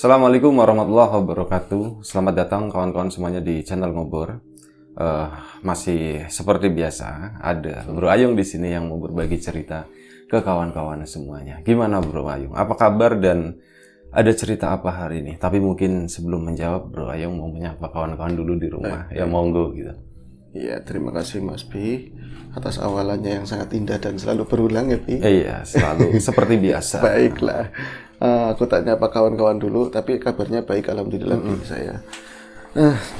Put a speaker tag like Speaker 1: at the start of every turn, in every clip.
Speaker 1: Assalamualaikum warahmatullahi wabarakatuh. Selamat datang kawan-kawan semuanya di channel Ngobor. Masih seperti biasa ada Bro Ayung di sini yang mau berbagi cerita ke kawan-kawan semuanya. Gimana Bro Ayung? Apa kabar dan ada cerita apa hari ini? Tapi mungkin sebelum menjawab, Bro Ayung mau menyapa kawan-kawan dulu di rumah. Ya monggo gitu.
Speaker 2: Iya, terima kasih Mas Bi atas awalannya yang sangat indah dan selalu berulang ya Bi.
Speaker 1: Iya, selalu seperti biasa.
Speaker 2: Baiklah, aku tak nyapa kawan-kawan dulu, tapi kabarnya baik alhamdulillah Bi saya.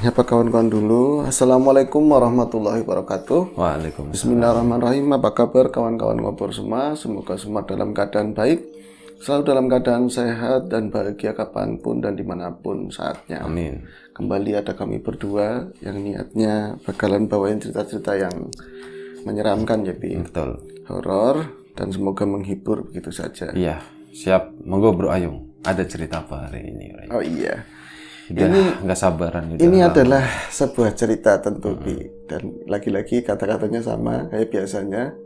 Speaker 2: Nyapa kawan-kawan dulu. Assalamualaikum warahmatullahi wabarakatuh.
Speaker 1: Waalaikumsalam.
Speaker 2: Bismillahirrahmanirrahim. Apa kabar kawan-kawan Ngobor semua? Semoga semua dalam keadaan baik, selalu dalam keadaan sehat dan bahagia kapanpun dan dimanapun saatnya.
Speaker 1: Amin.
Speaker 2: Kembali ada kami berdua yang niatnya bakalan bawain cerita-cerita yang menyeramkan ya Bi.
Speaker 1: Betul.
Speaker 2: Horor dan semoga menghibur begitu saja.
Speaker 1: Iya, siap. Monggo Bro Ayung. Ada cerita apa hari ini?
Speaker 2: Oh iya.
Speaker 1: Udah nggak sabaran.
Speaker 2: Ini adalah sebuah cerita tentu Bi. Dan lagi-lagi kata-katanya sama kayak biasanya.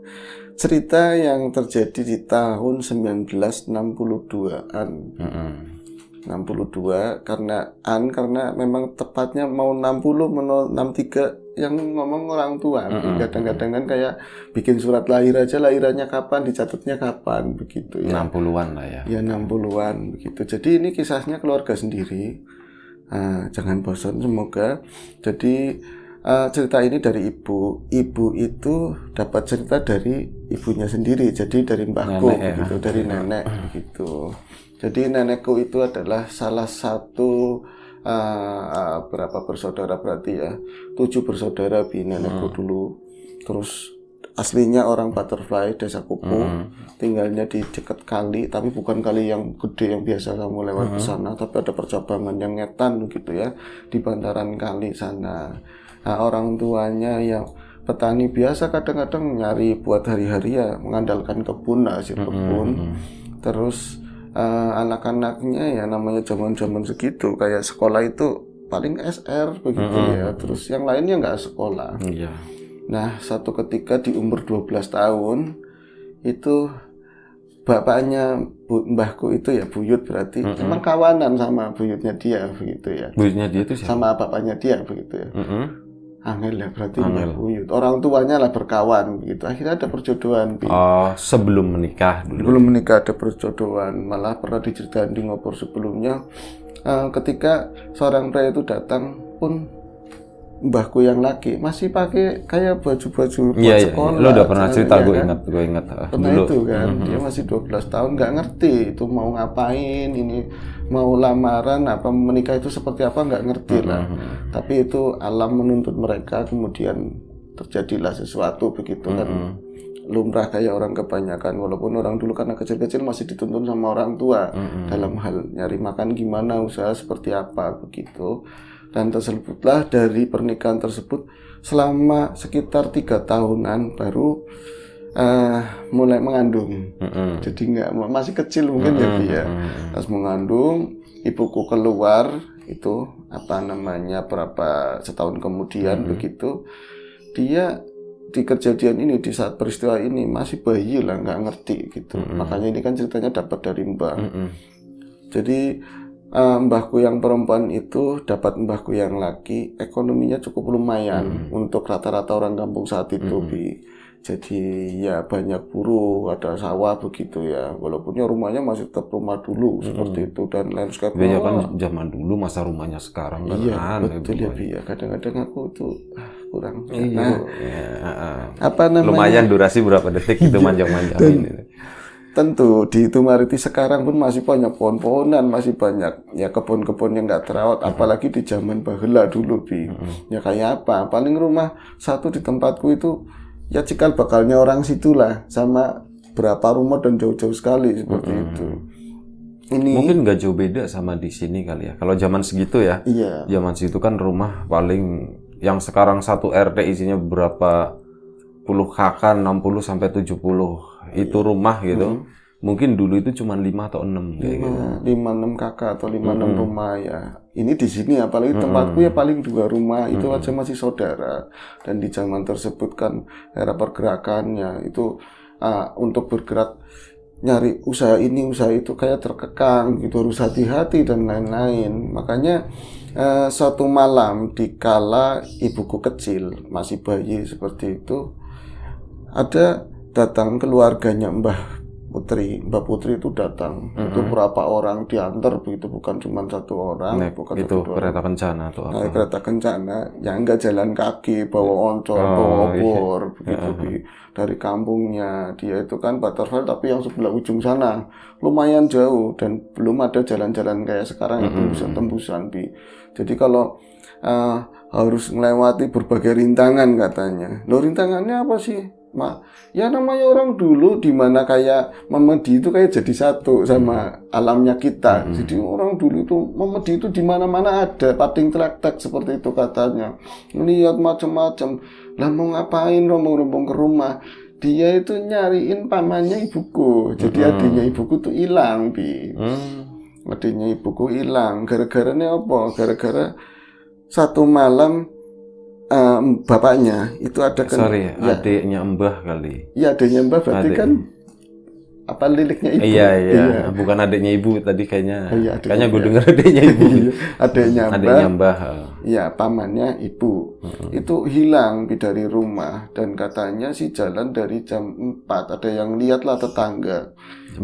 Speaker 2: Cerita yang terjadi di tahun 1962-an. 62 karena memang tepatnya mau 60 menol 63 yang ngomong orang tua. Kadang-kadang kan kayak bikin surat lahir aja, lahirannya kapan, dicatatnya kapan begitu ya.
Speaker 1: 60-an lah ya.
Speaker 2: Ya 60-an begitu. Jadi ini kisahnya keluarga sendiri. Jangan bosan semoga. Jadi cerita ini dari ibu. Ibu itu dapat cerita dari ibunya sendiri. Jadi dari mbahku begitu, dari nenek begitu. Jadi nenekku itu adalah salah satu berapa bersaudara berarti ya 7 bersaudara Bi nenekku dulu. Terus aslinya orang Butterfly Desa Kupu, tinggalnya di dekat kali, tapi bukan kali yang gede yang biasa kamu lewat ke sana, tapi ada percabangan yang ngetan gitu ya di bantaran kali sana. Orang tuanya yang petani biasa kadang-kadang nyari buat hari-hari ya mengandalkan kebun, hasil kebun. Terus anak-anaknya ya namanya zaman-zaman segitu kayak sekolah itu paling SR begitu ya. Terus yang lainnya nggak sekolah.
Speaker 1: Iya.
Speaker 2: Nah, satu ketika di umur 12 tahun itu bapaknya mbahku itu ya buyut berarti emang kawanan sama buyutnya dia begitu ya.
Speaker 1: Buyutnya dia itu siapa?
Speaker 2: Sama bapaknya dia begitu ya. Angel ya berarti mbah buyut. Orang tuanya lah berkawan begitu. Akhirnya ada perjodohan.
Speaker 1: Oh, sebelum menikah dulu.
Speaker 2: Belum menikah ada perjodohan. Malah pernah diceritain di Ngobor sebelumnya ketika seorang pria itu datang pun mbahku yang laki masih pakai kayak baju-baju buat sekolah.
Speaker 1: Lo udah pernah cerita,
Speaker 2: ya,
Speaker 1: gue ingat
Speaker 2: pernah
Speaker 1: dulu.
Speaker 2: itu kan. Dia masih 12 tahun nggak ngerti itu mau ngapain, ini mau lamaran apa menikah itu seperti apa nggak ngerti lah. Tapi itu alam menuntut mereka, kemudian terjadilah sesuatu begitu kan. Lumrah kayak orang kebanyakan, walaupun orang dulu karena kecil-kecil masih dituntun sama orang tua dalam hal nyari makan gimana, usaha seperti apa begitu. Dan tersebutlah dari pernikahan tersebut selama sekitar 3 tahunan baru mulai mengandung. Jadi masih kecil mungkin ya. Pas mengandung, ibuku keluar itu berapa setahun kemudian begitu. Dia di kejadian ini, di saat peristiwa ini masih bayi lah, nggak ngerti gitu. Makanya ini kan ceritanya dapat dari mbah. Jadi mbahku yang perempuan itu dapat mbahku yang laki, ekonominya cukup lumayan untuk rata-rata orang kampung saat itu Bi. Jadi ya banyak buruh, ada sawah begitu ya. Walaupun rumahnya masih tetap rumah dulu seperti itu dan landscape-nya
Speaker 1: kan zaman dulu masa rumahnya sekarang kan.
Speaker 2: Iya betul ya Bi ya. Kadang-kadang aku tuh kurang.
Speaker 1: Lumayan durasi berapa detik itu manjang-manjangin.
Speaker 2: Tentu di Tumariti sekarang pun masih banyak pohon-pohonan, masih banyak ya kebun-kebun yang nggak terawat, apalagi di zaman bahela dulu Bi. Ya kayak apa? Paling rumah satu di tempatku itu ya cikal bakalnya orang situlah, sama berapa rumah dan jauh-jauh sekali seperti itu. Ini
Speaker 1: mungkin nggak jauh beda sama di sini kali ya. Kalau zaman segitu ya, zaman segitu kan rumah paling yang sekarang satu RT isinya berapa puluh kakak, 60 sampai 70 itu rumah gitu. Mungkin dulu itu cuma 5 atau 6 kayak gitu.
Speaker 2: 5-6 kakak atau 5-6 rumah ya. Ini di sini apalagi tempatku ya paling 2 rumah itu aja masih saudara. Dan di zaman tersebut kan era pergerakannya itu untuk bergerak nyari usaha ini usaha itu kayak terkekang gitu, harus hati-hati dan lain-lain. Makanya suatu malam dikala ibuku kecil masih bayi seperti itu, ada datang keluarganya Mbak Putri itu datang. Itu berapa orang diantar begitu, bukan cuma satu orang, bukan
Speaker 1: itu
Speaker 2: satu
Speaker 1: kereta kencana atau apa?
Speaker 2: naik kereta kencana yang enggak jalan kaki, bawa oncor, bawa obor begitu dari kampungnya. Dia itu kan Butterfield tapi yang sebelah ujung sana, lumayan jauh dan belum ada jalan-jalan kayak sekarang yang tembusan Bi. Jadi kalau harus melewati berbagai rintangan katanya. Loh, rintangannya apa sih? Ya namanya orang dulu di mana kayak memedi itu kayak jadi satu sama alamnya kita. Jadi orang dulu itu memedi itu di mana-mana ada, pating traktek seperti itu katanya. Lihat macam-macam. Lah mau ngapain rombong-rombong ke rumah? Dia itu nyariin pamannya ibuku. Jadi adiknya ibuku tuh hilang, Bi. Adiknya ibuku hilang. Gara-garanya apa? Gara-gara satu malam bapaknya itu ada
Speaker 1: adiknya Mbah kali.
Speaker 2: Iya, adiknya Mbah berarti kan apa liliknya ibu.
Speaker 1: Iya. Bukan adiknya ibu tadi kayaknya. Kayaknya gue dengar adiknya ibu.
Speaker 2: Adiknya
Speaker 1: Mbah.
Speaker 2: Iya, pamannya ibu. Itu hilang dari rumah dan katanya sih jalan dari jam 4. Ada yang lihat lah tetangga.
Speaker 1: 4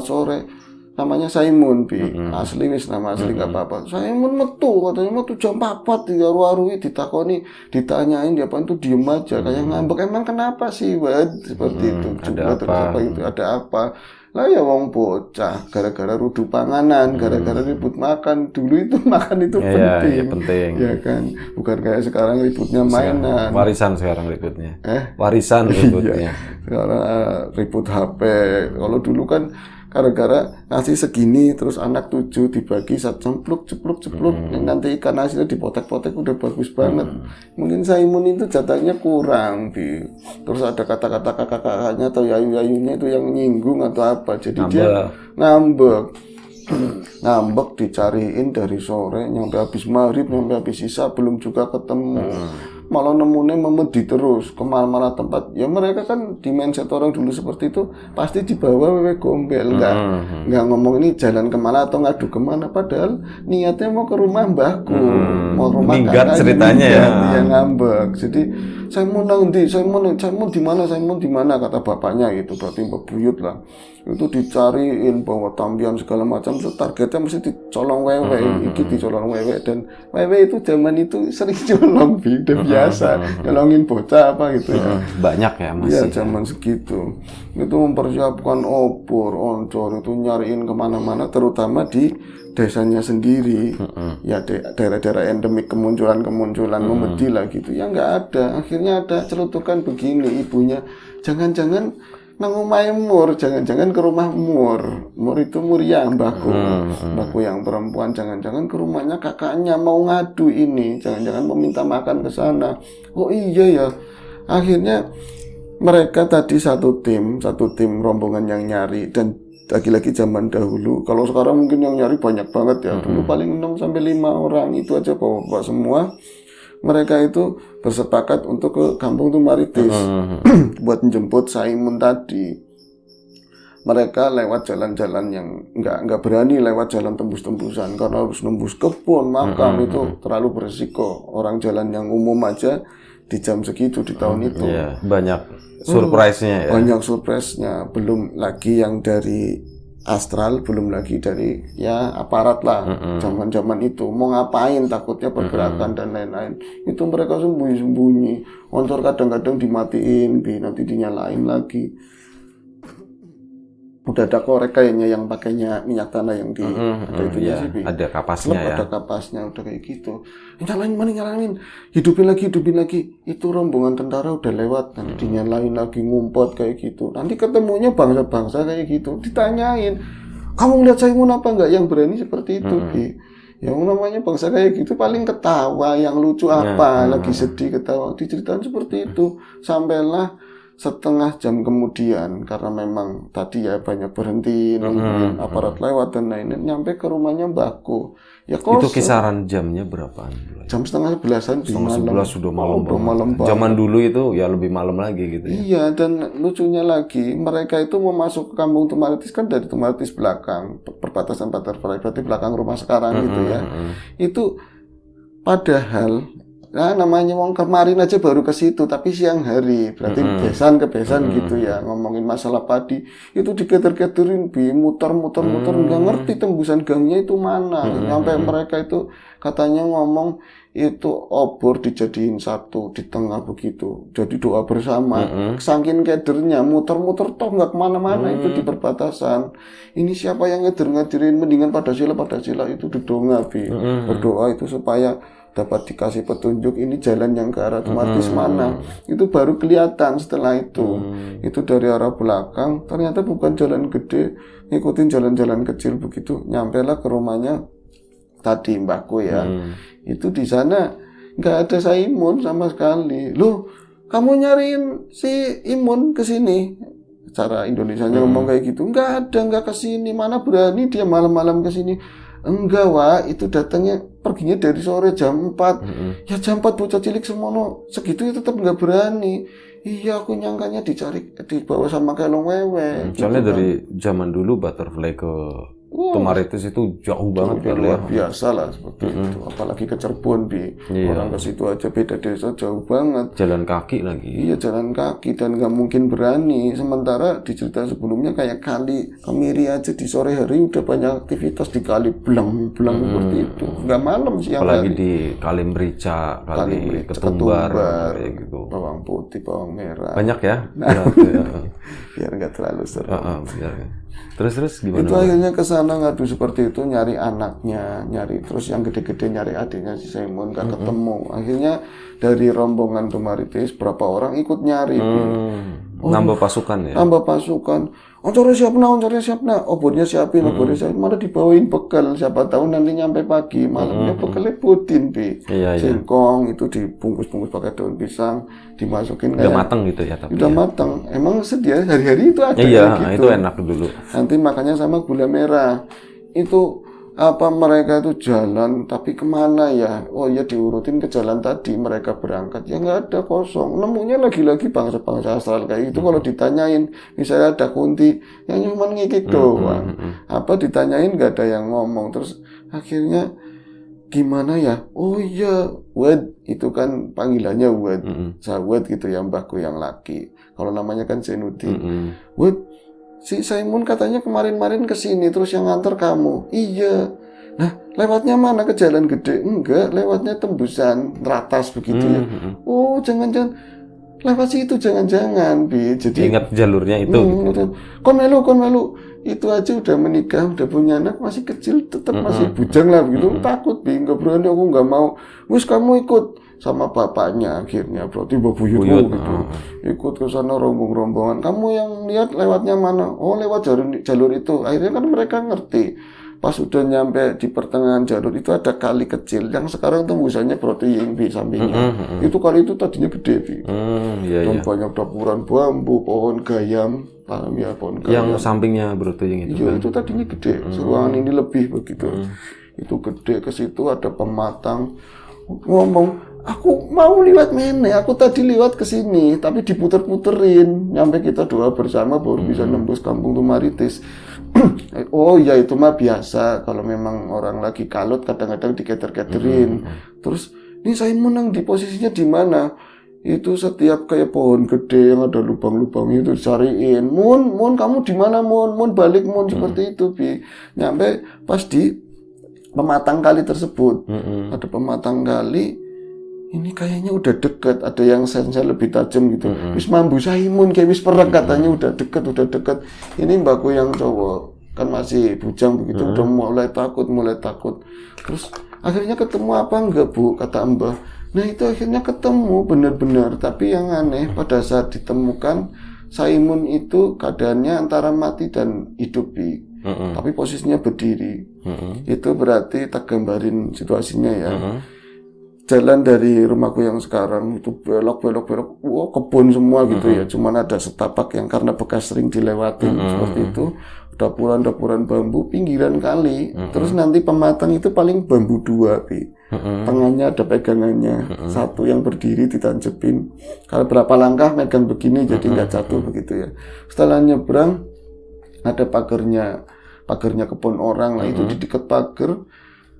Speaker 1: sore.
Speaker 2: Namanya Simon, Bi. Asli wis nama asli gak apa-apa. Simon katanya metu jam 4 diaru-arui ditanyain dia apa itu diem aja kayak ngambek. Emang kenapa sih, Wad? Seperti itu. Ada apa? Lah ya wong bocah gara-gara rudu panganan, gara-gara ribut makan. Dulu itu makan itu penting.
Speaker 1: Iya, penting.
Speaker 2: Ya kan? Bukan kayak sekarang ributnya mainan.
Speaker 1: Warisan sekarang ributnya. Warisan ributnya.
Speaker 2: Sekarang ribut HP. Kalau dulu kan gara-gara nasi segini terus anak 7 dibagi cepluk yang nanti ikan hasilnya dipotek-potek udah bagus banget. Mungkin Simon itu jatahnya kurang, Bi. Terus ada kata-kata kakak-kakaknya atau yayu-yayunya itu yang nyinggung atau apa, jadi dia ngambek dicariin dari sore nyampe habis maghrib, nyampe habis sisa belum juga ketemu. Malah nemunya memedi terus kemana-mana tempat. Ya mereka kan di mindset orang dulu seperti itu, pasti dibawa wewe gombel, nggak ngomong ini jalan kemana atau ngadu kemana, padahal niatnya mau ke rumah mbahku, mau ke rumah kakaknya,
Speaker 1: ceritanya
Speaker 2: dia ngambek. Jadi saya mau di mana kata bapaknya gitu, berarti mbak buyut lah. Itu dicariin bawa tampian segala macam, so targetnya mesti dicolong wewe, dicolong wewe, dan wewe itu zaman itu sering colong, udah biasa nyolongin bocah apa gitu ya.
Speaker 1: Banyak ya masih.
Speaker 2: Iya, zaman segitu. Itu mempersiapkan obor, oncor, itu nyariin kemana-mana, terutama di desanya sendiri. Ya daerah-daerah endemik kemunculan memedi lah gitu. Ya nggak ada. Akhirnya ada celutukan begini, ibunya jangan-jangan nang omahe Mur, jangan-jangan ke rumah Mur itu Muria mbahku yang perempuan, jangan-jangan ke rumahnya kakaknya mau ngadu ini, jangan-jangan meminta makan ke sana. Oh iya ya, akhirnya mereka tadi satu tim rombongan yang nyari, dan lagi-lagi zaman dahulu, kalau sekarang mungkin yang nyari banyak banget ya, dulu paling 6 sampai 5 orang itu aja bawa semua. Mereka itu bersepakat untuk ke Kampung Tumaritis buat menjemput Simon tadi. Mereka lewat jalan-jalan yang nggak berani lewat jalan tembus-tembusan karena harus nembus kebun, makam itu terlalu berisiko. Orang jalan yang umum aja di jam segitu di tahun itu.
Speaker 1: Iya, banyak surprise-nya ya.
Speaker 2: Banyak surprise-nya, belum lagi yang dari astral, belum lagi dari ya aparat lah. Zaman-zaman itu mau ngapain, takutnya pergerakan dan lain-lain, itu mereka sembunyi-sembunyi. Oncor kadang-kadang dimatiin, nanti dinyalain lagi. Udah ada korek kayaknya yang pakainya minyak tanah yang di ada itunya sih, Bi.
Speaker 1: Ada kapasnya ya.
Speaker 2: Ada kapasnya, udah kayak gitu. Nyalain, hidupin lagi. Itu rombongan tentara udah lewat, nanti dinyalain lagi, ngumpet kayak gitu. Nanti ketemunya bangsa-bangsa kayak gitu, ditanyain, kamu ngeliat Simon apa enggak? Yang berani seperti itu, Bi. Yang namanya bangsa kayak gitu paling ketawa, yang lucu apa, lagi sedih ketawa, diceritain seperti itu. Sampailah setengah jam kemudian, karena memang tadi ya banyak berhenti nungguin aparat lewat dan lain-lain, nyampe ke rumahnya mbahku. Ya
Speaker 1: Itu
Speaker 2: kosong.
Speaker 1: kisaran jamnya berapaan?
Speaker 2: Jam setengah 11-an di
Speaker 1: Setengah
Speaker 2: malam.
Speaker 1: 11 sudah malam
Speaker 2: udah
Speaker 1: banget.
Speaker 2: malam banget.
Speaker 1: Zaman dulu itu ya lebih malam lagi gitu ya.
Speaker 2: Iya, dan lucunya lagi, mereka itu mau masuk ke kampung Tumaritis kan dari Tumaritis belakang, perbatasan Butterfly, berarti belakang rumah sekarang gitu ya. Itu padahal, nah namanya wong kemarin aja baru ke situ, tapi siang hari, berarti besan ke besan gitu ya, ngomongin masalah padi, itu diketer-keterin, muter-muter, nggak ngerti tembusan gangnya itu mana, sampai mereka itu katanya ngomong, itu obor dijadiin satu di tengah begitu, jadi doa bersama. Saking kedernya muter-muter toh nggak kemana-mana itu di perbatasan. Ini siapa yang ngadirin, mendingan pada sila itu didonga berdoa itu supaya dapat dikasih petunjuk ini jalan yang ke arah Tumaritis mana. Itu baru kelihatan setelah itu. Itu dari arah belakang ternyata bukan jalan gede, ngikutin jalan-jalan kecil begitu, nyampelah ke rumahnya tadi mbahku ya. Itu di sana nggak ada Saimun sama sekali. Loh, kamu nyariin si Imun ke sini? Cara Indonesianya ngomong kayak gitu. Nggak ada, nggak ke sini. Mana berani dia malam-malam ke sini? Enggak, Wak. Itu datangnya perginya dari sore jam 4. Ya jam 4 bocah cilik semono. Segitu ya tetap nggak berani. Iya, aku nyangkanya dibawa sama kelong wewe.
Speaker 1: Soalnya
Speaker 2: gitu
Speaker 1: dari zaman dulu Butterfly ke Tumaritis itu jauh banget kali ya.
Speaker 2: luar biasa lah seperti itu, apalagi ke Cirebon orang ke situ aja beda desa jauh banget,
Speaker 1: Jalan kaki lagi.
Speaker 2: iya jalan kaki dan nggak mungkin berani. Sementara di cerita sebelumnya kayak kali Kemiri aja di sore hari udah banyak aktivitas di kali belang seperti itu, nggak malam siang
Speaker 1: Apalagi
Speaker 2: hari.
Speaker 1: di Kali Merica, Kali Ketumbar, kayak gitu.
Speaker 2: Bawang putih, bawang merah,
Speaker 1: Banyak ya.
Speaker 2: biar nggak terlalu seru.
Speaker 1: Biar. Terus gimana?
Speaker 2: Itu akhirnya ke sana ngadu seperti itu, nyari anaknya, terus yang gede-gede nyari adiknya si Simon, gak ketemu. Akhirnya dari rombongan Tumaritis berapa orang ikut nyari.
Speaker 1: Nambah pasukan ya?
Speaker 2: Nambah pasukan. Oncornya siapna. Obornya siapin. Malah dibawain bekal. Siapa tahu nanti nyampe pagi. Malamnya bekalnya putin,
Speaker 1: Iya.
Speaker 2: Singkong itu dibungkus-bungkus pakai daun pisang, dimasukin
Speaker 1: Udah matang gitu ya tapi.
Speaker 2: Udah matang. Emang sedia hari-hari itu ada
Speaker 1: Iya,
Speaker 2: gitu.
Speaker 1: itu enak dulu.
Speaker 2: Nanti makannya sama gula merah. Itu apa mereka itu jalan, tapi kemana ya? Oh ya diurutin ke jalan tadi mereka berangkat. Ya nggak ada, kosong. Nemunya lagi-lagi bangsa-bangsa astral kayak itu. Kalau ditanyain, misalnya ada kunti yang cuma ngikik doang. Apa ditanyain nggak ada yang ngomong. Terus akhirnya gimana ya? Oh iya, Wed itu kan panggilannya Wed, Zawed gitu ya, mbahku yang laki. Kalau namanya kan Zainuddin. Wed, si Simon katanya kemarin-marin kesini terus yang nganter kamu. Iya. Nah, lewatnya mana, ke jalan gede? Enggak, lewatnya tembusan ratas begitu ya. Oh, jangan-jangan lewat situ, jangan-jangan, Bi. Jadi
Speaker 1: ingat jalurnya itu. Gitu.
Speaker 2: Kon melu. Itu aja udah menikah, udah punya anak, masih kecil, tetap masih bujang lah begitu. Takut, Bi. Enggak berani, aku enggak mau. Wis kamu ikut sama bapaknya akhirnya, berarti Mbak Buyut gitu. Ikut ke sana rombongan. Kamu yang lihat lewatnya mana? Oh, lewat jalur itu. Akhirnya kan mereka ngerti. Pas udah nyampe di pertengahan jalur itu ada kali kecil yang sekarang tembusannya protein di sampingnya. Itu kali itu tadinya gede, Bi. Dan banyak dapuran bambu, pohon gayam, paham ya, pohon gayam.
Speaker 1: Yang sampingnya protein itu.
Speaker 2: Iya, itu tadinya gede. Ruangan ini lebih begitu. Itu gede, ke situ ada pematang ngomong, aku mau lewat mana? Aku tadi lewat ke sini, tapi diputer-puterin. Nyampe kita doa bersama baru bisa nembus kampung Tumaritis. Oh ya, itu mah biasa. Kalau memang orang lagi kalut kadang-kadang diketer-keterin. Terus ini saya menang di posisinya di mana? Itu setiap kayak pohon gede yang ada lubang-lubangnya itu dicariin. Mun, kamu di mana, Mun balik, seperti itu, Bi. Nyampe pas di pematang kali tersebut. Ada pematang kali. Ini kayaknya udah deket, ada yang sense lebih tajam gitu. Wis mambu Saimun, kayak wis perek katanya udah deket. Ini mbakku yang cowok kan masih bujang begitu, udah mulai takut. Terus akhirnya ketemu apa enggak, Bu? Kata Mbah. Nah itu akhirnya ketemu benar-benar, tapi yang aneh pada saat ditemukan Saimun itu keadaannya antara mati dan hidup, Bi. Tapi posisinya berdiri. Itu berarti tak gambarin situasinya ya. jalan dari rumahku yang sekarang itu belok, wah kebun semua gitu ya. Cuman ada setapak yang karena bekas sering dilewatin seperti itu. Dapuran bambu pinggiran kali. Terus nanti pematang itu paling bambu 2, Bi. Tengahnya ada pegangannya. Satu yang berdiri ditancepin. Kalau berapa langkah megang begini jadi nggak jatuh begitu ya. Setelah nyebrang ada pagarnya kebun orang. Nah itu di dekat pagar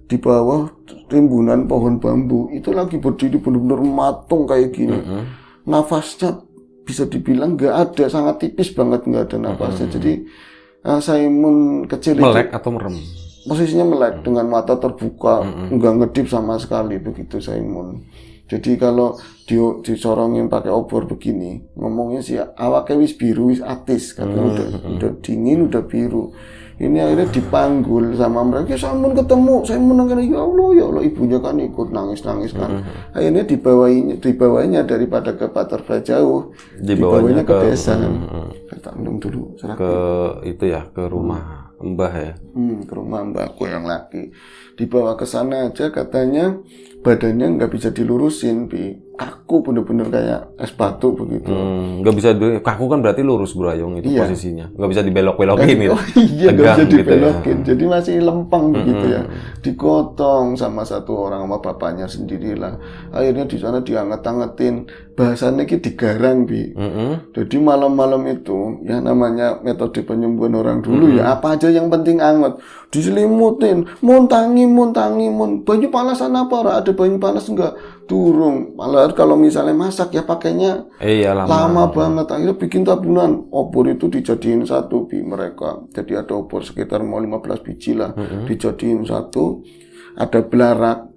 Speaker 2: di bawah rimbunan pohon bambu itu lagi berdiri benar-benar matung kayak gini. Nafasnya bisa dibilang nggak ada, sangat tipis banget, nggak ada nafasnya. Jadi Simon kecil
Speaker 1: melek
Speaker 2: itu
Speaker 1: atau merem?
Speaker 2: posisinya melek dengan mata terbuka, nggak ngedip sama sekali begitu Simon. Jadi kalau dicorongin pakai obor begini, ngomongnya sih awaknya wis biru, wis atis, katanya udah dingin, udah biru. Ini akhirnya dipanggul sama mereka, Simon ketemu, Simon nangis, ya Allah, ibunya kan ikut nangis kan. Akhirnya dibawanya daripada ke Paterba jauh, dibawanya ke desa. Kita minum dulu.
Speaker 1: Ke itu ya, ke rumah Mbah ya.
Speaker 2: Ke rumah mbahku yang laki. Dibawa ke sana aja katanya badannya nggak bisa dilurusin, Bi. Kaku bener-bener kayak es batu begitu.
Speaker 1: Nggak bisa kaku kan berarti lurus Brayong itu posisinya. Nggak bisa dibelok-belokin gitu.
Speaker 2: Oh iya, nggak bisa dibelokin.
Speaker 1: Gitu ya.
Speaker 2: Jadi masih lempeng begitu ya. Digotong sama satu orang sama bapaknya sendirilah. Akhirnya di sana dianget-angetin. Bahasanya ki digarang, Bi. Jadi malam-malam itu ya namanya metode penyembuhan orang dulu ya apa aja yang penting anget. Diselimutin, montangi, banyu panasan apa? Ada banyu panas enggak? Durung. Malah kalau misalnya masak ya pakainya lama banget. Akhirnya bikin tabunan. Obor itu dijadiin satu, Bi, mereka. Jadi ada obor sekitar mau 15 biji lah. Dijadiin satu. Ada belarak,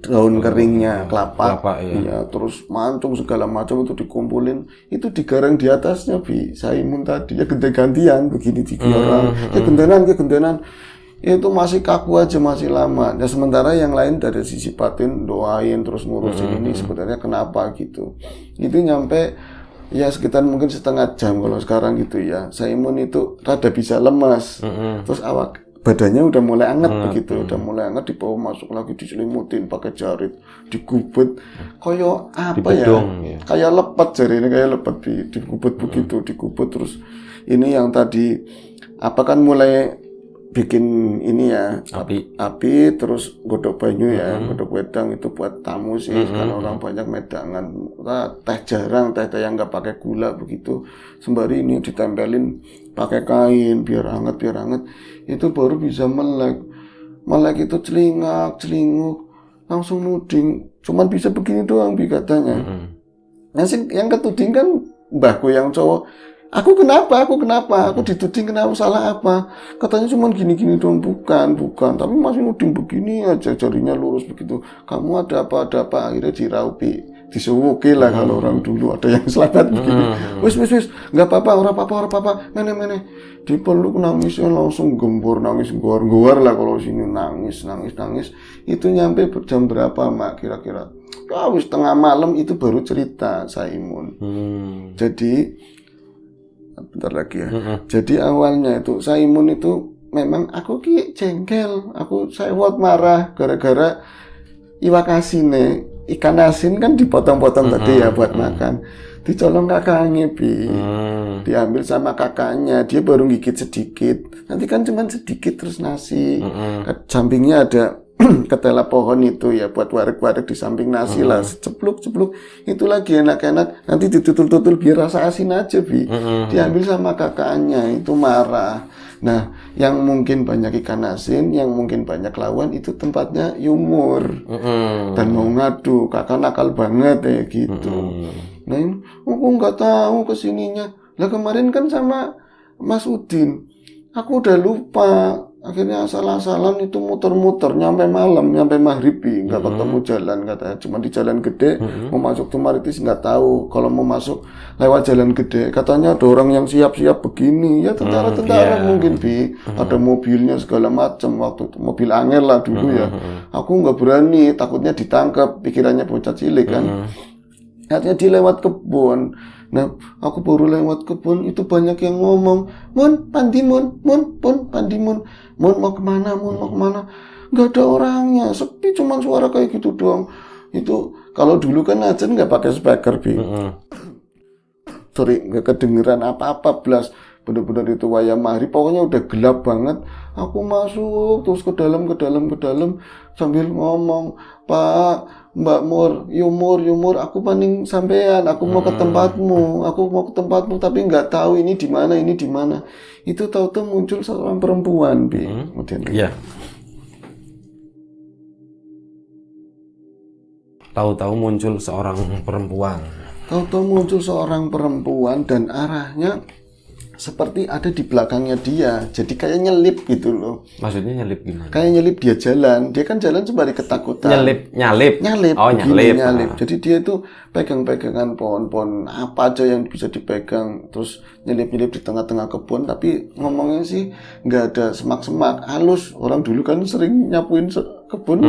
Speaker 2: daun keringnya, kelapa ya, terus mancung segala macam itu dikumpulin, itu digarang di atasnya, Bi. Simon tadi ya ganti-gantian begini 3 orang, gentenan itu masih kaku aja, masih lama. Ya sementara yang lain dari sisi batin doain terus ngurusin ini sebenarnya kenapa gitu. Itu nyampe ya sekitar mungkin setengah jam kalau sekarang gitu ya. Simon itu rada bisa lemas. Terus badannya udah mulai anget begitu, udah mulai anget, dibawa masuk lagi diselimutin pakai jarit, digubet, kayak apa
Speaker 1: dibedong,
Speaker 2: ya? Kayak lepet jari ini, kayak lepet digubet begitu, digubet terus ini yang tadi apa kan mulai bikin ini ya api terus godok banyu ya, godok wedang itu buat tamu sih, karena orang banyak medangan. Teh jarang, teh yang nggak pakai gula begitu, sembari ini ditempelin pakai kain biar hangat itu baru bisa melek itu celinguk langsung nuding, cuman bisa begini doang, Bi, katanya. Yang ketuding kan mbahku yang cowok. Aku kenapa? Aku dituding kenapa, salah apa? Katanya cuma gini-gini doang, bukan. Tapi masih nuding begini aja, jarinya lurus begitu. Kamu ada apa? Akhirnya diraupi, disuwuki lah kalau orang dulu ada yang selamat begini. Wis, nggak apa-apa, orang apa. Mene. Dipeluk nangisnya langsung gembor, nangis gowar lah kalau sini nangis. Itu nyampe jam berapa, Mak? Kira-kira. Wis tengah malam itu baru cerita Simon. Jadi bentar lagi ya. Jadi awalnya itu Simon itu memang aku jengkel, aku sewot marah gara-gara iwak asine, ikan asin kan dipotong-potong tadi ya buat makan. Dicolong kakaknya, Bi. Diambil sama kakaknya, dia baru gigit sedikit. Nanti kan cuma sedikit terus nasi. Sampingnya ada ketela pohon itu ya buat warek-warek di samping nasi lah, cepluk itu lagi enak-enak, nanti ditutul-tutul biar rasa asin aja, Bi. Diambil sama kakaknya, itu marah. Nah, yang mungkin banyak ikan asin, yang mungkin banyak lawan itu tempatnya Yumur dan mau ngadu, kakak nakal banget ya gitu. Nah ini aku nggak tahu kesininya lah, kemarin kan sama Mas Udin aku udah lupa. Akhirnya asal-asalan itu muter-muter nyampe malam, nyampe maghrib, nggak ketemu jalan katanya. Cuma di jalan gede, mau masuk Tumaritis nggak tahu. Kalau mau masuk lewat jalan gede, katanya ada orang yang siap-siap begini. Ya tentara-tentara mungkin, Bi. Ada mobilnya segala macam waktu itu. Mobil angel lah dulu ya. Aku nggak berani, takutnya ditangkap. Pikirannya bocah cilik kan. Akhirnya dia lewat kebun. Nah, aku baru lewat kebun itu banyak yang ngomong, Mun, Pandi Mun, Pandi Mun, mau kemana? Nggak ada orangnya, sepi, cuma suara kayak gitu doang. Itu kalau dulu kan ajan nggak pakai speaker, Bi. Sorry, nggak kedengeran apa-apa, blas. Bener-bener itu wayah maghrib, pokoknya udah gelap banget. Aku masuk terus ke dalam sambil ngomong, Pak, Mbak Mur, Yumur, aku paling sampean, aku mau ke tempatmu, tapi nggak tahu ini di mana. Itu tahu-tahu muncul seorang perempuan, Bi. Kemudian,
Speaker 1: Iya. Tahu-tahu muncul seorang perempuan
Speaker 2: dan arahnya seperti ada di belakangnya dia, jadi kayak nyelip gitu loh.
Speaker 1: Maksudnya nyelip gimana?
Speaker 2: Kayak nyelip dia kan jalan sembari ketakutan.
Speaker 1: Nyalip. Oh,
Speaker 2: nyalip. Jadi dia itu pegang-pegangan pohon-pohon apa aja yang bisa dipegang, terus nyelip di tengah-tengah kebun, tapi ngomongnya sih nggak ada semak-semak, halus. Orang dulu kan sering nyapuin kebun,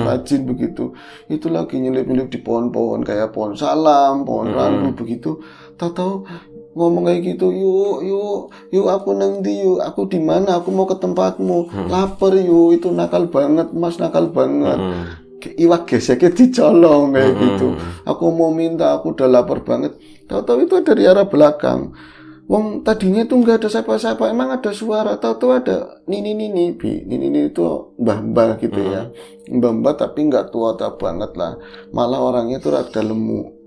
Speaker 2: rajin begitu. Itu lagi nyelip di pohon-pohon kayak pohon salam, pohon rambu begitu. Tahu-tahu ngomong kayak gitu, yuk aku nanti, yuk aku di mana, aku mau ke tempatmu, lapar yuk, itu nakal banget mas, nakal banget. Iwak geseknya dicolong kayak gitu. Aku mau minta, aku udah lapar banget. Tahu-tahu itu dari arah belakang. Wong tadinya tuh nggak ada siapa-siapa, emang ada suara. Tahu-tahu ada nini itu mbah gitu ya, mbah tapi nggak tua banget lah. Malah orangnya tuh rada lemu.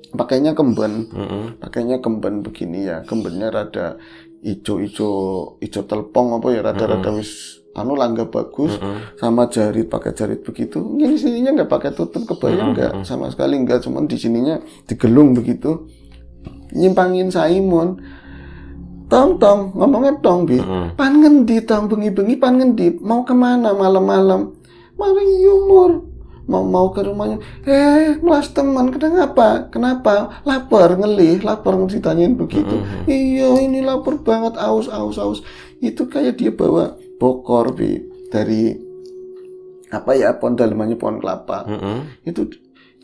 Speaker 2: Pakainya kemben begini ya, kembennya rada ijo telpong apa ya, rada wis langga bagus, sama pakai jarit begitu. Ini sininya nggak pakai tutup kebaya, nggak sama sekali, nggak, cuman di sininya digelung begitu. Nyimpangin Saimun. Tong ngomongnya tong, Bi. Pan ngendi tong, bengi-bengi pan ngendi, mau kemana malam-malam? Mari Yumur. Mau ke rumahnya, melas teman, kenapa? Lapar ditanyain begitu. Iya, ini lapar banget, aus. Itu kayak dia bawa bokor, Bi, dari apa ya, pohon dalemannya pohon kelapa. Itu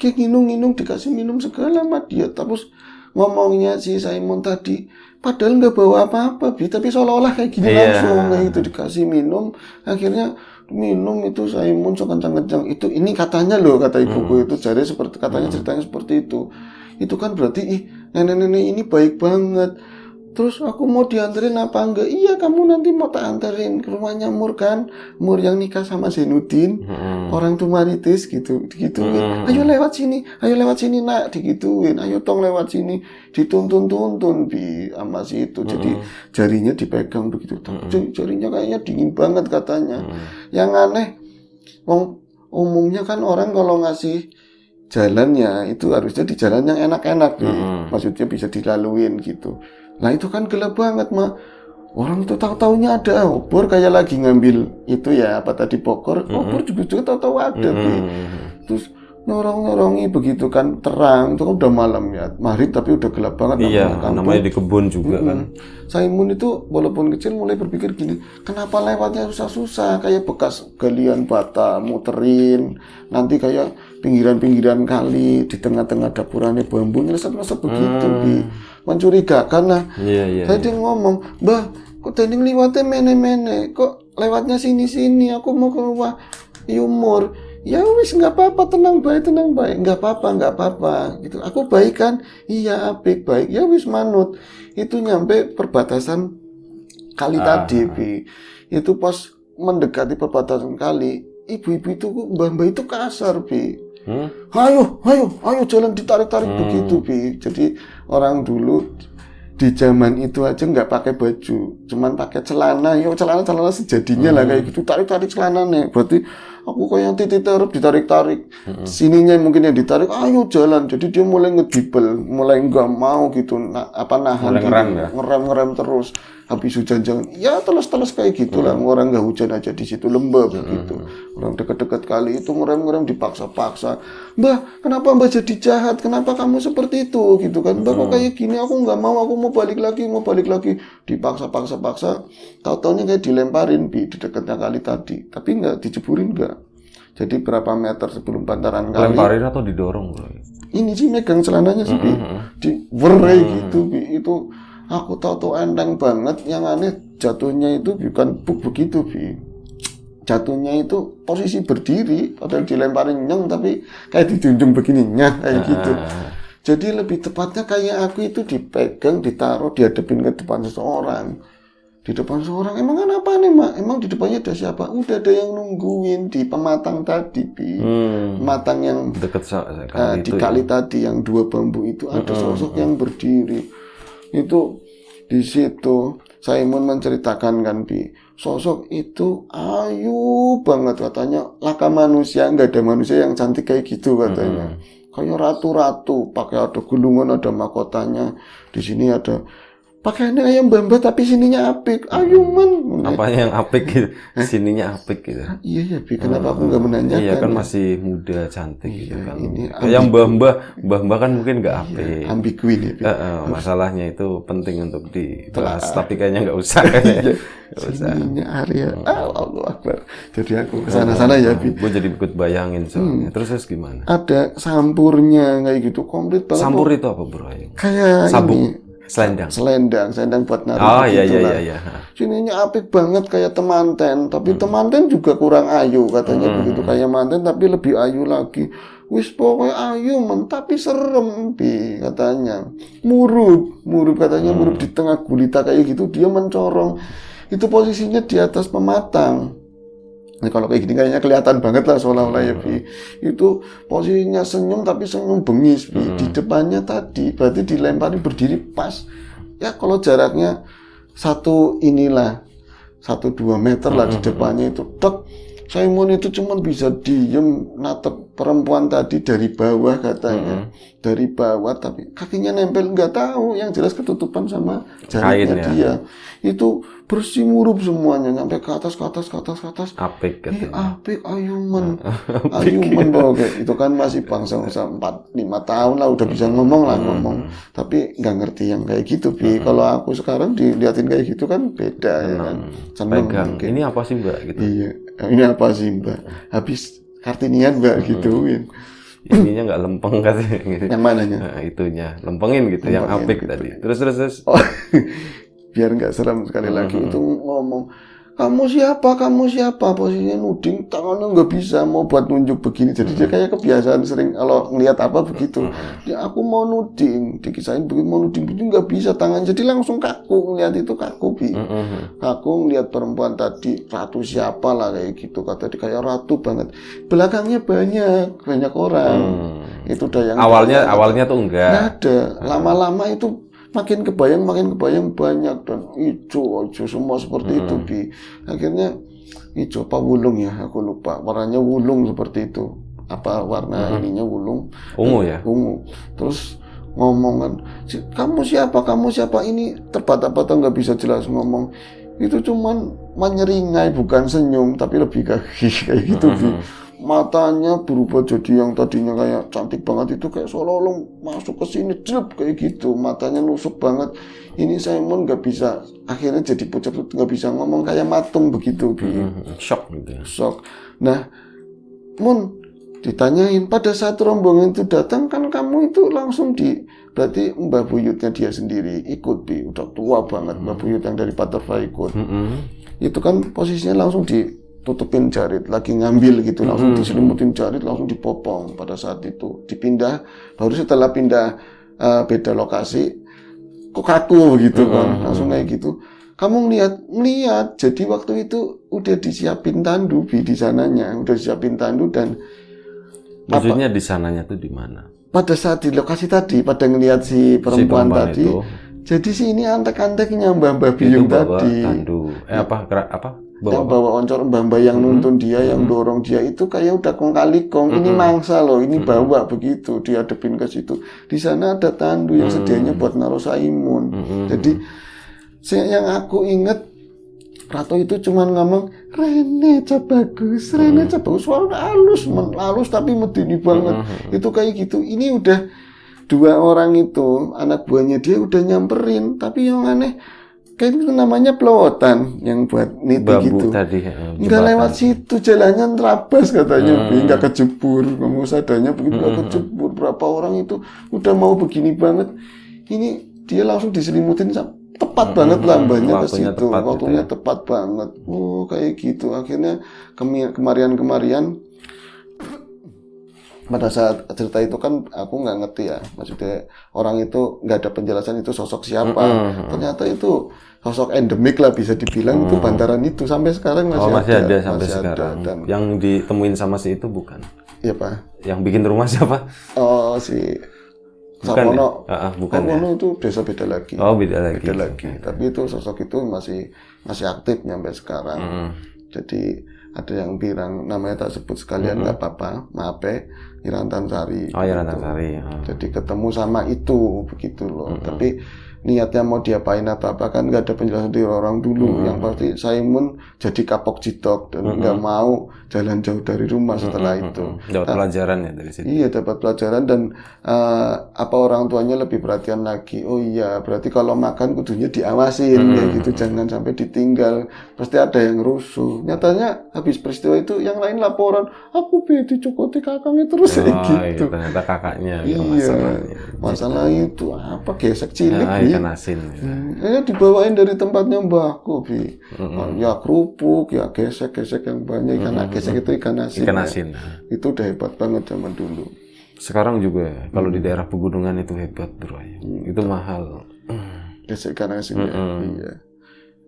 Speaker 2: kayak nginung dikasih minum segala sama dia. Terus ngomongnya si Simon tadi, padahal nggak bawa apa-apa, Bi, tapi seolah-olah kayak gini langsung kayak itu dikasih minum, akhirnya minum itu Simon kencang-kencang itu, ini katanya loh, kata ibuku itu, jadi seperti katanya ceritanya seperti itu kan berarti nenek-nenek ini baik banget. Terus aku mau dianterin apa enggak? Iya, kamu nanti mau tak anterin ke rumahnya Mur kan, Mur yang nikah sama Zainuddin, orang Tumaritis digituin. Ayo lewat sini nak, digituin. Ayo tong lewat sini, dituntun Bi sama si itu. Jadi jarinya dipegang begitu, jarinya kayaknya dingin banget katanya. Yang aneh, umumnya kan orang kalau ngasih jalannya itu harusnya di jalan yang enak-enak, Bi. Maksudnya bisa dilaluin gitu. Nah itu kan gelap banget, mah. Orang itu tahu-taunya ada obor, kayak lagi ngambil itu ya, apa tadi bokor, obor juga tahu-tahu ada, Bi. Terus nyorong-nyorongi begitu kan, terang, itu kan udah malam ya, maghrib tapi udah gelap banget.
Speaker 1: Iya, namanya di kebun juga kan.
Speaker 2: Saimun itu walaupun kecil mulai berpikir gini, kenapa lewatnya susah-susah, kayak bekas galian bata, muterin, nanti kayak pinggiran-pinggiran kali, di tengah-tengah dapurannya bambu, nyelesep-nyelesep begitu, Bi. Mencurigakan lah. Saya dia ngomong, Mbah, kok tadi lewatnya mene-mene, kok lewatnya sini-sini, aku mau ke rumah Yumur. Ya wis, nggak apa-apa, tenang baik, nggak apa-apa gitu. Aku baik kan, iya apik baik, ya wis manut. Itu nyampe perbatasan kali tadi, Bi. Itu pas mendekati perbatasan kali, ibu-ibu itu, mbah-mbah itu kasar, Bi. Ayo jalan, ditarik-tarik begitu, Bi. Jadi orang dulu di zaman itu aja nggak pakai baju, cuman pakai celana sejadinya lah kayak gitu, tarik celananya. Berarti aku kayak yang titik terus ditarik-tarik, sininya mungkin yang ditarik, ayo jalan. Jadi dia mulai ngedibel, mulai nggak mau gitu, nahan, ngerem terus. Habis hujan jangan, ya teles kayak gitulah. Orang nggak hujan aja di situ lembab begitu. Orang deket-deket kali itu ngerem dipaksa-paksa. Mbah, kenapa Mbah jadi jahat? Kenapa kamu seperti itu? Gitu kan? Mbah kok kayak gini? Aku nggak mau. Aku mau balik lagi. Dipaksa-paksa. Tahu-taunya kayak dilemparin, Bi, di dekatnya kali tadi. Tapi nggak diceburin, nggak. Jadi berapa meter sebelum bantaran kali?
Speaker 1: Lemparin atau didorong?
Speaker 2: Ini sih megang celananya sih, Bi. Diwerai gitu, Bi. Itu aku tahu enteng banget. Yang aneh jatuhnya itu bukan begitu, Bi. jatuhnya itu posisi berdiri, padahal dilemparin nyeng tapi kayak dijunjung begini nyah kayak gitu. Jadi lebih tepatnya kayak aku itu dipegang, ditaruh, dihadapin ke depan seseorang. Di depan seseorang, emang kenapa nih mak? Emang di depannya ada siapa? Udah ada yang nungguin di pematang tadi, pematang yang
Speaker 1: deket
Speaker 2: di kali tadi yang 2 bambu itu ada sosok yang berdiri. Itu di situ Simon menceritakan kan, Bi, sosok itu ayu banget katanya, laka manusia, nggak ada manusia yang cantik kayak gitu katanya. Kayak ratu-ratu, pakai ada gulungan, ada mahkotanya. Di sini ada pakaiannya kayak mbak-mbak tapi sininya apik. Ayo man.
Speaker 1: Apanya yang apik gitu? Sininya apik gitu.
Speaker 2: Iya ya, Bi. Kenapa aku nggak menanyakan?
Speaker 1: Iya kan
Speaker 2: ya?
Speaker 1: masih muda cantik gitu kan.
Speaker 2: Ini
Speaker 1: yang mbah-mbah kan mungkin nggak apik.
Speaker 2: Ambigu ini, Bi.
Speaker 1: Masalahnya itu penting untuk dibahas, tapi kayaknya nggak usah. Nggak usah.
Speaker 2: Sininya area. Allahu Akbar. Jadi aku kesana-sana ya, Bi.
Speaker 1: Gue jadi ikut bayangin soalnya. Terus gimana?
Speaker 2: Ada sampurnya kayak gitu, komplit banget.
Speaker 1: Sampur itu apa bro?
Speaker 2: Kayak
Speaker 1: sabuk.
Speaker 2: ini.
Speaker 1: Selendang
Speaker 2: Buat naruh.
Speaker 1: Oh iya.
Speaker 2: Sininya apik banget kayak temanten, tapi temanten juga kurang ayu katanya begitu, kayak manten tapi lebih ayu lagi. Wis pokoknya ayu men tapi serem, Bi, katanya. Murub katanya, murub di tengah gulita kayak gitu, dia mencorong. Itu posisinya di atas pematang. Nah, kalau kayak gini kayaknya kelihatan banget lah seolah-olah ya, Bi. Itu posisinya senyum tapi senyum bengis, Bi. Di depannya tadi berarti dilempari berdiri pas. Ya kalau jaraknya 1-2 meter lah di depannya itu. Tek, Simon itu cuma bisa diem natep perempuan tadi dari bawah katanya. Dari bawah tapi kakinya nempel, nggak tahu, yang jelas ketutupan sama jarinya dia. Itu bersih murup semuanya sampai ke atas.
Speaker 1: Apik katanya.
Speaker 2: Apik, ayuman pokoknya. Itu kan masih bangsa 4-5 tahun lah udah bisa ngomong. Tapi nggak ngerti yang kayak gitu, Bi. Kalau aku sekarang diliatin kayak gitu kan beda ya kan.
Speaker 1: Seneng. Ini apa sih Mbak gitu.
Speaker 2: Iya. Ini apa sih Mbak? Habis Kartinian Mbak gituin.
Speaker 1: Ininya nggak lempeng katanya gitu.
Speaker 2: Yang mananya?
Speaker 1: Nah, itunya lempengin gitu, yang apik gitu tadi. Terus.
Speaker 2: Oh, biar nggak serem sekali lagi itu ngomong, kamu siapa? Posisinya nuding, tangannya nggak bisa, mau buat nunjuk begini. Jadi dia kayak kebiasaan sering kalau ngelihat apa begitu. Ya aku mau nuding, dikisahin begitu mau nuding nggak bisa tangan. Jadi langsung kaku, ngelihat itu kaku, Bi. Kaku ngelihat perempuan tadi, ratu siapa lah kayak gitu. Kata dia kayak ratu banget. Belakangnya banyak orang. Itu udah yang
Speaker 1: awalnya tuh enggak.
Speaker 2: Nggak ada. Lama-lama itu makin kebayang banyak dan hijau semua seperti itu, Bi. Akhirnya hijau apa wulung ya, aku lupa warnanya, wulung seperti itu, apa warna ininya wulung,
Speaker 1: ungu ya,
Speaker 2: ungu. Terus ngomong kan, kamu siapa, ini terbata-bata nggak bisa jelas ngomong. Itu cuman menyeringai, bukan senyum tapi lebih kayak gitu, Bi. Matanya berubah jadi yang tadinya kayak cantik banget itu kayak seolah-olah masuk ke sini jelek kayak gitu, matanya nusuk banget. Ini Simon nggak bisa, akhirnya jadi pucat, nggak bisa ngomong, kayak matung begitu, Bi.
Speaker 1: Shock gitu.
Speaker 2: Shock. Nah, Mun ditanyain pada saat rombongan itu datang kan kamu itu langsung berarti Mbah Buyutnya dia sendiri ikut, Bi. Udah tua banget Mbah Buyut yang dari Paterva ikut. Itu kan posisinya langsung tutupin jarit, lagi ngambil gitu, langsung diselimutin jarit, langsung dipopong pada saat itu. Dipindah, baru setelah pindah beda lokasi, kok kaku begitu kan, langsung kayak gitu. Kamu ngeliat, jadi waktu itu udah disiapin tandu, Bi, di sananya, udah disiapin tandu. Dan
Speaker 1: maksudnya di sananya tuh di mana?
Speaker 2: Pada saat di lokasi tadi, pada ngeliat si perempuan tadi,
Speaker 1: itu.
Speaker 2: Jadi si ini antek-anteknya Mbah Biyung tadi.
Speaker 1: Tandu. Apa?
Speaker 2: Yang bawa oncor, mbah-mbah yang nuntun dia, yang dorong dia itu kayak udah kong kali kong. Ini mangsa loh, ini bawa begitu, dihadapin ke situ. Di sana ada tandu yang sedianya buat naruh Simon. Jadi yang aku inget, Ratu itu cuman ngomong, Rene ca bagus, suara halus tapi medeni banget. Itu kayak gitu. Ini udah 2 orang itu, anak buahnya dia udah nyamperin, tapi yang aneh kayak itu namanya pelowotan yang buat niti
Speaker 1: bambu
Speaker 2: gitu.
Speaker 1: Tadi,
Speaker 2: nggak lewat situ, jalannya terabas katanya, nggak kejebur, kamu sadarnya begitu nggak kejebur. Berapa orang itu udah mau begini banget, ini dia langsung diselimutin tepat banget lambanya ke
Speaker 1: Waktunya
Speaker 2: situ,
Speaker 1: tepat gitu
Speaker 2: waktunya
Speaker 1: ya.
Speaker 2: tepat banget. Oh kayak gitu. Akhirnya kemarian pada saat cerita itu kan aku nggak ngerti ya, maksudnya orang itu nggak ada penjelasan itu sosok siapa. Ternyata itu sosok endemik lah bisa dibilang, itu bantaran itu sampai sekarang
Speaker 1: Oh, masih ada sampai
Speaker 2: masih
Speaker 1: sekarang.
Speaker 2: dan
Speaker 1: Yang ditemuin sama si itu bukan?
Speaker 2: ya Pak.
Speaker 1: Yang bikin rumah siapa?
Speaker 2: Oh si
Speaker 1: Bukan ya?
Speaker 2: Sapono.
Speaker 1: Bukan ya?
Speaker 2: Sapono itu desa beda lagi.
Speaker 1: Oh, beda lagi.
Speaker 2: Beda lagi. Tapi itu sosok itu masih aktif sampai sekarang. Jadi ada yang bilang namanya tak sebut sekalian nggak apa-apa, maaf ya, Irantan Sari.
Speaker 1: Oh, ya Rantasari.
Speaker 2: Jadi ketemu sama itu begitu loh. Tapi niatnya mau diapain atau apa kan nggak ada penjelasan dari orang dulu. Yang pasti Saimun jadi kapok jidok dan nggak mau jalan jauh dari rumah setelah itu.
Speaker 1: Dapat pelajaran ya dari situ.
Speaker 2: Iya dapat pelajaran dan apa orang tuanya lebih perhatian lagi. Oh iya berarti kalau makan kudunya diawasin ya gitu, jangan sampai ditinggal. Pasti ada yang rusuh. Nyatanya habis peristiwa itu yang lain laporan, aku dicokoti kakaknya terus kayak gitu.
Speaker 1: Iya, ternyata kakaknya
Speaker 2: Iya,
Speaker 1: masalahnya.
Speaker 2: masalah itu apa gesek cilik
Speaker 1: Ikan asin.
Speaker 2: dibawain dari tempatnya mbahku Bi. Ya kerupuk, ya gesek-gesek yang banyak ikan gesek itu ikan asin.
Speaker 1: Ikan
Speaker 2: ya.
Speaker 1: asin.
Speaker 2: Itu udah hebat banget zaman dulu.
Speaker 1: Sekarang juga ya, kalau di daerah pegunungan itu hebat bro. Itu mahal.
Speaker 2: Gesek ikan asin ya. Iya.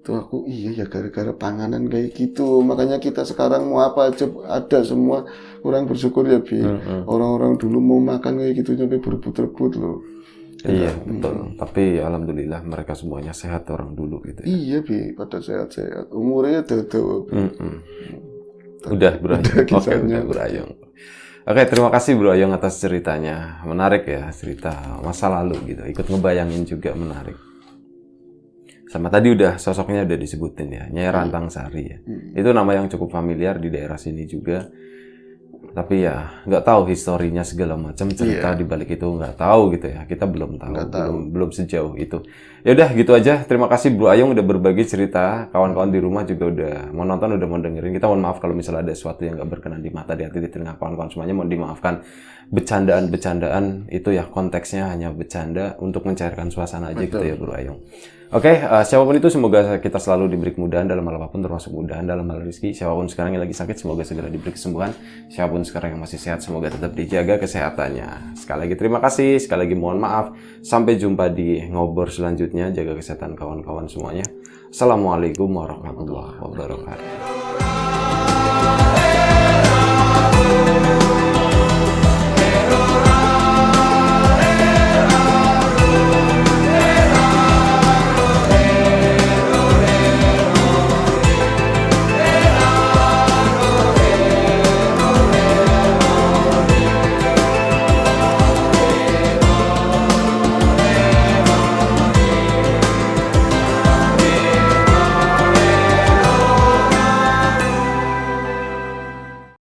Speaker 2: Itu aku iya ya gara-gara panganan kayak gitu. Makanya kita sekarang mau apa aja ada semua. Kurang bersyukur ya Bi. Orang-orang dulu mau makan kayak gitu sampai berebut-rebut loh.
Speaker 1: Iya betul. Tapi alhamdulillah mereka semuanya sehat orang dulu gitu.
Speaker 2: Iya Bi, pada sehat-sehat. Umurnya dodo.
Speaker 1: Udah Bro Ayong. Oke udah Bro Ayong. Oke terima kasih Bro Ayong atas ceritanya. Menarik ya cerita masa lalu gitu. Ikut ngebayangin juga menarik. Sama tadi udah sosoknya udah disebutin ya, Nyai Rantang Sari ya. Itu nama yang cukup familiar di daerah sini juga. Tapi ya nggak tahu historinya segala macam cerita di balik itu nggak tahu gitu ya. Kita belum tahu, belum sejauh itu. Ya udah gitu aja. Terima kasih Bro Ayong udah berbagi cerita. Kawan-kawan di rumah juga udah mau nonton, udah mau dengerin. Kita mohon maaf kalau misalnya ada sesuatu yang nggak berkenan di mata, di hati, di telinga kawan-kawan semuanya. Mohon dimaafkan. Bercandaan-bercandaan itu ya konteksnya hanya bercanda untuk mencairkan suasana aja gitu ya Bro Ayong. Oke, siapapun itu semoga kita selalu diberi kemudahan dalam hal apapun, termasuk kemudahan dalam hal rezeki. Siapapun sekarang yang lagi sakit, semoga segera diberi kesembuhan. Siapapun sekarang yang masih sehat, semoga tetap dijaga kesehatannya. Sekali lagi terima kasih, sekali lagi mohon maaf. Sampai jumpa di ngobrol selanjutnya. Jaga kesehatan kawan-kawan semuanya. Assalamualaikum warahmatullahi wabarakatuh.